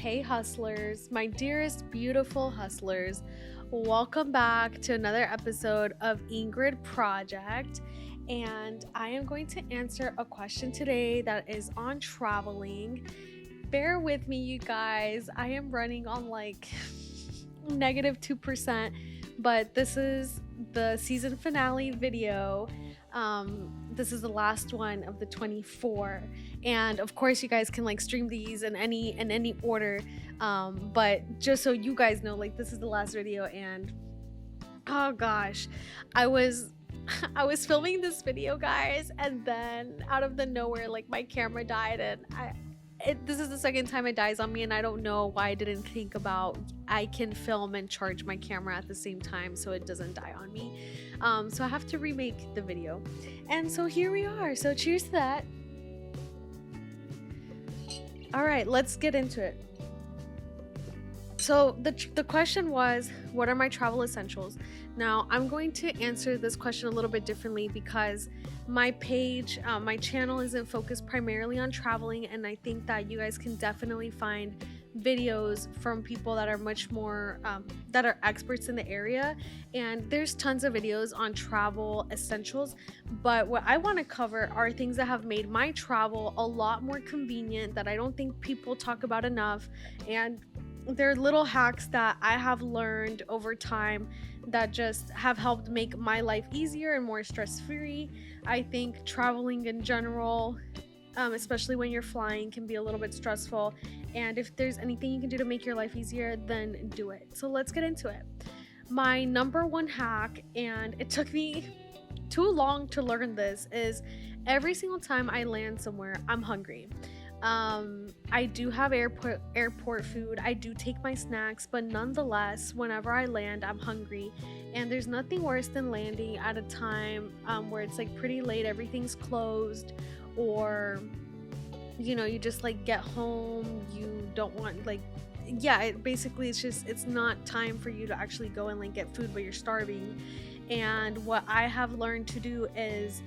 Hey, hustlers, my dearest, beautiful hustlers. Welcome back to another episode of Ingrid Project. And I am going to answer a question today that is on traveling. Bear with me, you guys. I am running on like negative 2%, but this is the season finale video. This is the last one of the 24, and of course you guys can like stream these in any order, but just so you guys know, like, this is the last video. And oh gosh, I was I was filming this video, guys, and then out of the nowhere, like, my camera died. And this is the second time it dies on me, and I don't know why I didn't think about I can film and charge my camera at the same time so it doesn't die on me. So I have to remake the video, and so here we are. So cheers to that. All right, let's get into it. So the question was, what are my travel essentials? Now, I'm going to answer this question a little bit differently because my page, my channel isn't focused primarily on traveling, and I think that you guys can definitely find videos from people that are much more, that are experts in the area. And there's tons of videos on travel essentials, but what I want to cover are things that have made my travel a lot more convenient that I don't think people talk about enough. And they're little hacks that I have learned over time that just have helped make my life easier and more stress-free. I think traveling in general, especially when you're flying, can be a little bit stressful. And if there's anything you can do to make your life easier, then do it. So let's get into it. My number one hack, and it took me too long to learn this, is every single time I land somewhere, I'm hungry. I do have airport food. I do take my snacks, but nonetheless, whenever I land, I'm hungry. And there's nothing worse than landing at a time where it's like pretty late, everything's closed, or you just like get home, you don't want, like, yeah, basically it's not time for you to actually go and like get food, but you're starving. And what I have learned to do is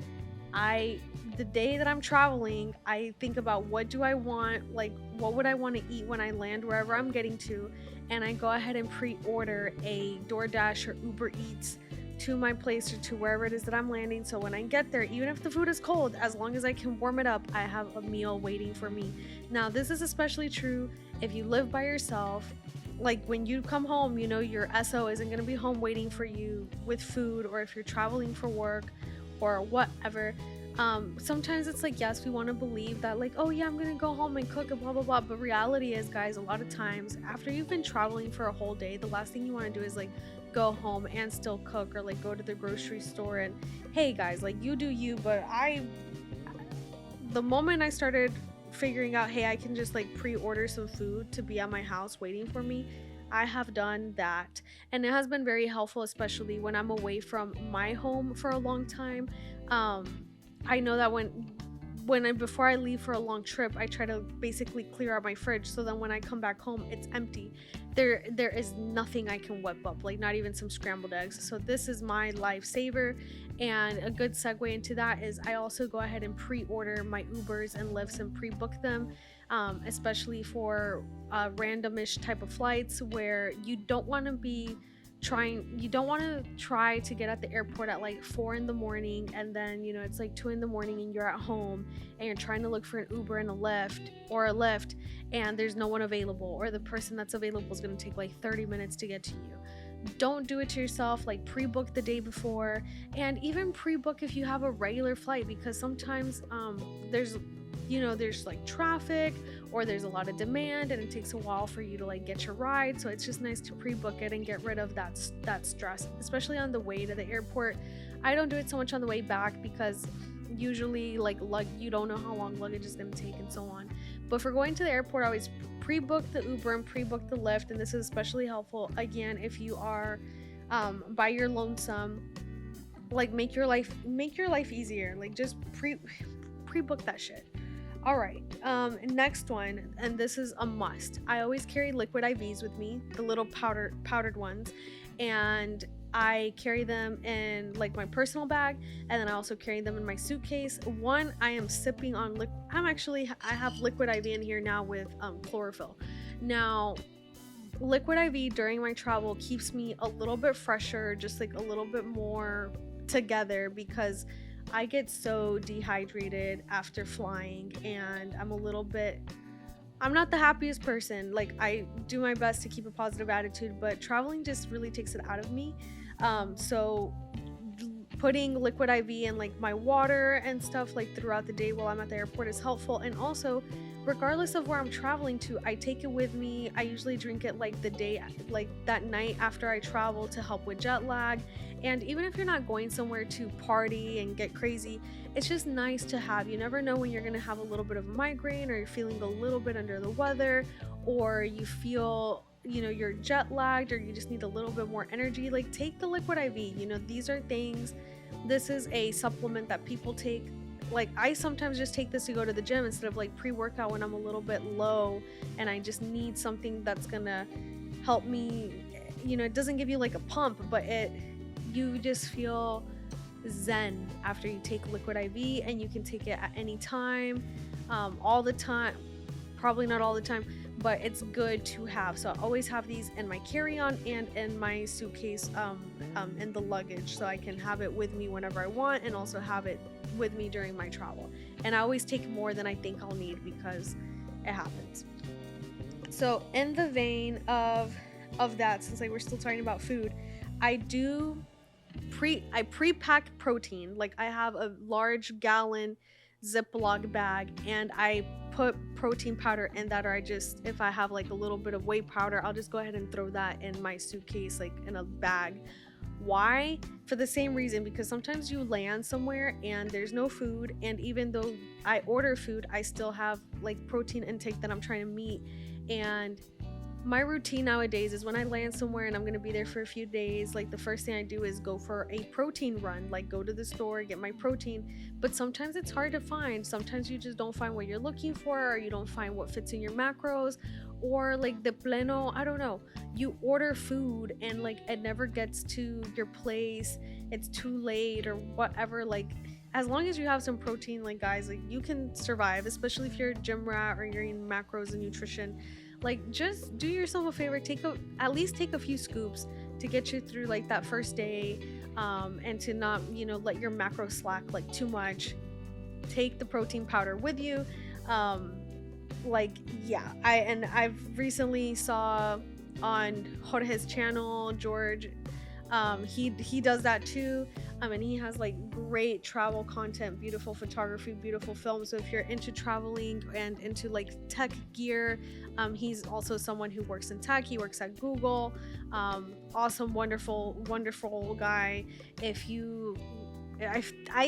the day that I'm traveling, I think about what do I want, like what would I want to eat when I land wherever I'm getting to, and I go ahead and pre-order a DoorDash or Uber Eats to my place or to wherever it is that I'm landing. So when I get there, even if the food is cold, as long as I can warm it up, I have a meal waiting for me. Now, this is especially true if you live by yourself. Like, when you come home, your SO isn't going to be home waiting for you with food, or if you're traveling for work or whatever. Sometimes it's like, yes, we want to believe that, like, oh yeah, I'm gonna go home and cook and blah blah blah, but reality is, guys, a lot of times after you've been traveling for a whole day, the last thing you want to do is like go home and still cook, or like go to the grocery store. And hey guys, like, you do you, but the moment I started figuring out, hey, I can just like pre-order some food to be at my house waiting for me, I have done that, and it has been very helpful, especially when I'm away from my home for a long time. I know that before I leave for a long trip, I try to basically clear out my fridge, so then when I come back home, it's empty. There is nothing I can whip up, like not even some scrambled eggs. So this is my lifesaver. And a good segue into that is I also go ahead and pre-order my Ubers and Lyfts and pre-book them, especially for randomish type of flights where you don't want to try to get at the airport at like 4 in the morning, and then it's like 2 in the morning and you're at home and you're trying to look for an Uber and a Lyft, and there's no one available, or the person that's available is going to take like 30 minutes to get to you. Don't do it to yourself. Like, pre-book the day before, and even pre-book if you have a regular flight, because sometimes there's like traffic, or there's a lot of demand, and it takes a while for you to like get your ride. So it's just nice to pre-book it and get rid of that stress, especially on the way to the airport. I don't do it so much on the way back because usually, like, you don't know how long luggage is going to take and so on. But for going to the airport, I always pre-book the Uber and pre-book the Lyft, and this is especially helpful again if you are by your lonesome. Like, make your life easier. Like, just pre-book that shit. All right, next one, and this is a must. I always carry liquid IVs with me, the little powdered ones, and I carry them in like my personal bag, and then I also carry them in my suitcase. One, I am sipping on I have liquid IV in here now with chlorophyll. Now, Liquid IV during my travel keeps me a little bit fresher, just like a little bit more together, because I get so dehydrated after flying, and I'm not the happiest person. Like, I do my best to keep a positive attitude, but traveling just really takes it out of me. So putting Liquid IV in like my water and stuff like throughout the day while I'm at the airport is helpful. And also, regardless of where I'm traveling to, I take it with me. I usually drink it like the day, like that night after I travel, to help with jet lag. And even if you're not going somewhere to party and get crazy, it's just nice to have. You never know when you're gonna have a little bit of a migraine, or you're feeling a little bit under the weather, or you feel, you're jet lagged, or you just need a little bit more energy. Like, take the Liquid IV. These are things, this is a supplement that people take. Like, I sometimes just take this to go to the gym instead of like pre-workout when I'm a little bit low and I just need something that's gonna help me. It doesn't give you like a pump, but you just feel zen after you take Liquid IV, and you can take it at any time, all the time. Probably not all the time, but it's good to have. So I always have these in my carry-on and in my suitcase, in the luggage, so I can have it with me whenever I want, and also have it with me during my travel. And I always take more than I think I'll need, because it happens. So in the vein of that, since like we're still talking about food, I pre-pack protein. Like, I have a large gallon Ziploc bag, and I put protein powder in that, or if I have like a little bit of whey powder, I'll just go ahead and throw that in my suitcase, like in a bag. Why? For the same reason, because sometimes you land somewhere and there's no food, and even though I order food, I still have like protein intake that I'm trying to meet. And my routine nowadays is, when I land somewhere and I'm going to be there for a few days, like, the first thing I do is go for a protein run, like go to the store, get my protein. But sometimes it's hard to find. Sometimes you just don't find what you're looking for, or you don't find what fits in your macros, or like the pleno, I don't know. You order food and like it never gets to your place. It's too late or whatever. Like, as long as you have some protein, like, guys, like, you can survive, especially if you're a gym rat or you're in macros and nutrition. Like, just do yourself a favor, at least take a few scoops to get you through like that first day, and to not, let your macro slack like too much. Take the protein powder with you. I've recently saw on Jorge's channel, George, he does that too. And he has like great travel content, beautiful photography, beautiful film. So if you're into traveling and into like tech gear, he's also someone who works in tech. He works at Google. Awesome, wonderful guy. I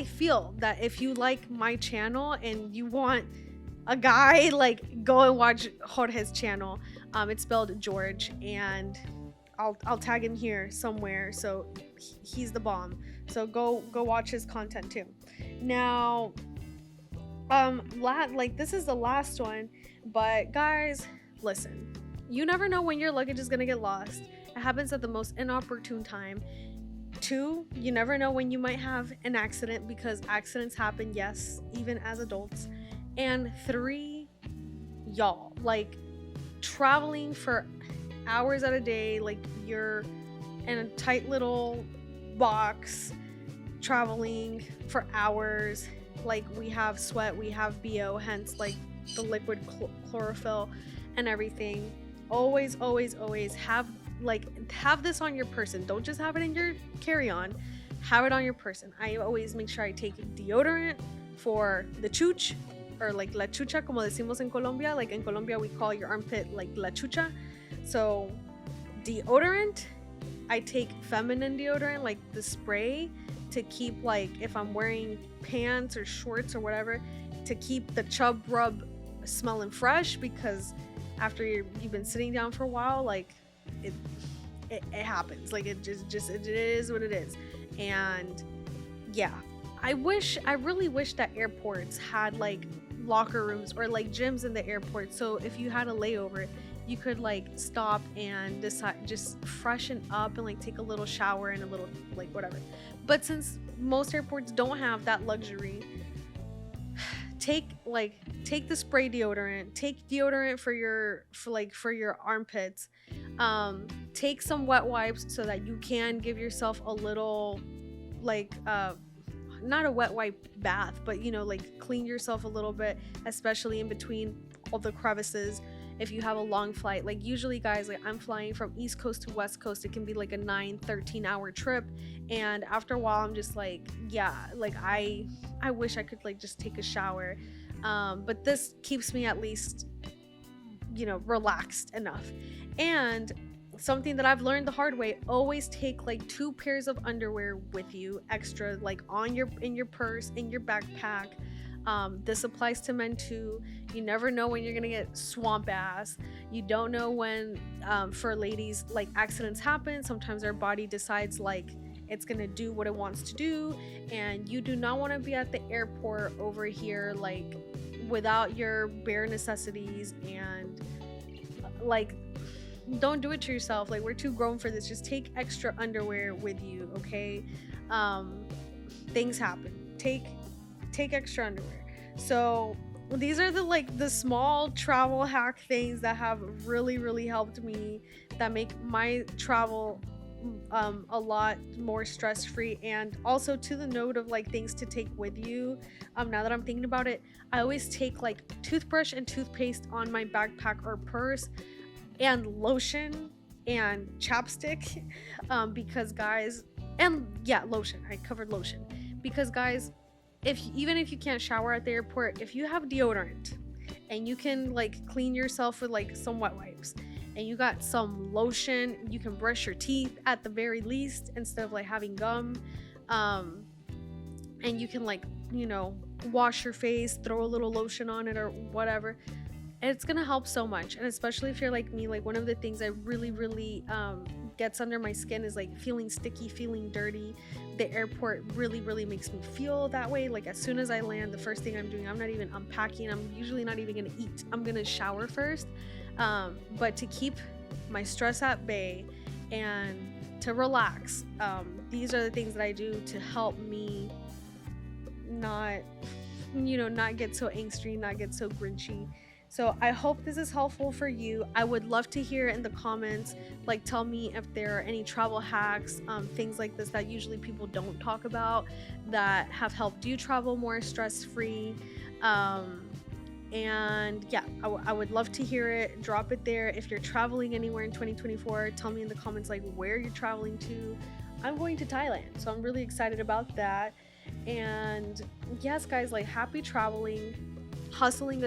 feel that if you like my channel and you want a guy, like, go and watch Jorge's channel. It's spelled George, and I'll tag him here somewhere. So he's the bomb. So go watch his content too. Now, this is the last one, but guys, listen. You never know when your luggage is gonna get lost. It happens at the most inopportune time. 2, you never know when you might have an accident, because accidents happen, yes, even as adults. And 3, y'all, like, traveling for hours at a day, like, you're in a tight little box traveling for hours. Like, we have sweat, we have BO, hence like the liquid chlorophyll and everything. Always have this on your person. Don't just have it in your carry-on, have it on your person. I always make sure I take deodorant for the chuch, or like la chucha, como decimos en Colombia. Like, in Colombia we call your armpit like la chucha. So deodorant, I take feminine deodorant, like the spray, to keep, like, if I'm wearing pants or shorts or whatever, to keep the chub rub smelling fresh, because after you've been sitting down for a while, like, it happens. Like, it is what it is. And yeah, I really wish that airports had like locker rooms or like gyms in the airport, so if you had a layover, you could like stop and just freshen up and like take a little shower and a little like whatever. But since most airports don't have that luxury, take the spray deodorant, take deodorant for your armpits, take some wet wipes so that you can give yourself a little, like not a wet wipe bath, but like clean yourself a little bit, especially in between all the crevices. If you have a long flight, like usually guys, like I'm flying from East Coast to West Coast, it can be like a 9-13 hour trip, and after a while I'm just like, yeah, like I wish I could like just take a shower, but this keeps me at least relaxed enough. And something that I've learned the hard way, always take like 2 pairs of underwear with you extra, like in your purse, in your backpack. This applies to men too. You never know when you're gonna get swamp ass. You don't know when, for ladies, like accidents happen. Sometimes our body decides like it's gonna do what it wants to do, and you do not want to be at the airport over here like without your bare necessities. And like, don't do it to yourself. Like, we're too grown for this. Just take extra underwear with you, okay? Things happen. Take extra underwear. So these are the small travel hack things that have really helped me, that make my travel a lot more stress-free. And also, to the note of like things to take with you, now that I'm thinking about it, I always take like toothbrush and toothpaste on my backpack or purse, and lotion and chapstick, because guys, and yeah, lotion, I covered lotion, because guys, even if you can't shower at the airport, if you have deodorant and you can like clean yourself with like some wet wipes, and you got some lotion, you can brush your teeth at the very least instead of like having gum, and you can like wash your face, throw a little lotion on it or whatever. It's gonna help so much. And especially if you're like me, like one of the things that really gets under my skin is like feeling sticky, feeling dirty. The airport really makes me feel that way. Like as soon as I land, the first thing I'm doing, I'm not even unpacking, I'm usually not even gonna eat, I'm gonna shower first. But to keep my stress at bay and to relax, these are the things that I do to help me not get so angsty, not get so grinchy. So I hope this is helpful for you. I would love to hear in the comments, like tell me if there are any travel hacks, things like this that usually people don't talk about, that have helped you travel more stress-free. And yeah, I would love to hear it. Drop it there. If you're traveling anywhere in 2024, tell me in the comments like where you're traveling to. I'm going to Thailand, so I'm really excited about that. And yes guys, like happy traveling, hustling.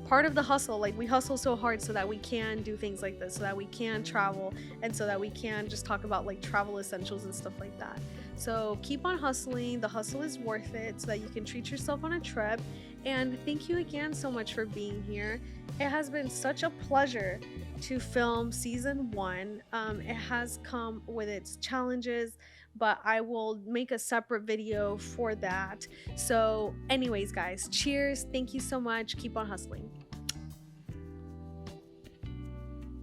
Part of the hustle, like we hustle so hard so that we can do things like this, so that we can travel, and so that we can just talk about like travel essentials and stuff like that. So keep on hustling. The hustle is worth it, so that you can treat yourself on a trip. And thank you again so much for being here. It has been such a pleasure to film season 1. It has come with its challenges, but I will make a separate video for that. So anyways guys, cheers, thank you so much, keep on hustling.